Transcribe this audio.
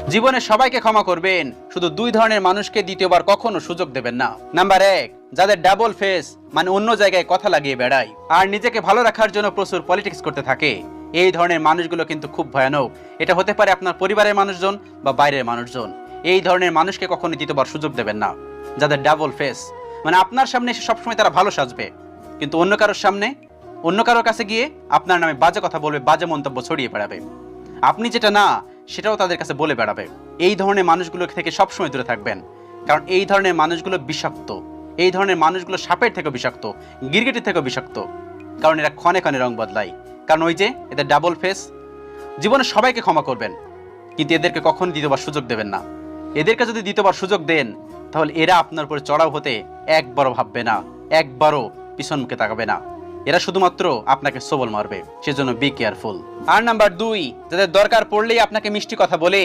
জীবনে সবাইকে ক্ষমা করবেন, শুধু 2 ধরনের মানুষকে দ্বিতীয়বার কখনো সুযোগ দেবেন না। নাম্বার 1, যাদের ডাবল ফেস, মানে অন্য জায়গায় কথা লাগিয়ে বেড়ায় আর নিজেকে ভালো রাখার জন্য প্রচুর পলিটিক্স করতে থাকে। এই ধরনের মানুষগুলো কিন্তু খুব ভয়ানক। এটা হতে পারে আপনার পরিবারের মানুষজন বা বাইরের মানুষজন। এই ধরনের মানুষকে কখনো দ্বিতীয়বার সুযোগ দেবেন না। যাদের ডাবল ফেস, মানে আপনার সামনে এসে সবসময় তারা ভালো সাজবে, কিন্তু অন্য কারোর সামনে, অন্য কারোর কাছে গিয়ে আপনার নামে বাজে কথা বলবে, বাজে মন্তব্য ছড়িয়ে বেড়াবে। আপনি যেটা না সেটাও তাদের কাছে বলে বেড়াবে। এই ধরনের মানুষগুলো থেকে সবসময় দূরে থাকবেন, কারণ এই ধরনের মানুষগুলো বিষাক্ত। এই ধরনের মানুষগুলো সাপের থেকেও বিষাক্ত, গিরগিটির থেকেও বিষাক্ত, কারণ এরা ক্ষণে ক্ষণে রং বদলায়। কারণ ওই যে এদের ডাবল ফেস। জীবনে সবাইকে ক্ষমা করবেন, কিন্তু এদেরকে কখনো দ্বিতীয়বার সুযোগ দেবেন না। এদেরকে যদি দ্বিতীয়বার সুযোগ দেন, তাহলে এরা আপনার উপরে চড়াও হতে একবারও ভাববে না, একবারও পিছন মুখে তাকাবে না। এরা শুধুমাত্র আপনাকে সবল মারবে, সেজন্য বি কেয়ারফুল। আর নাম্বার 2, যাদের দরকার পড়লেই আপনাকে মিষ্টি কথা বলে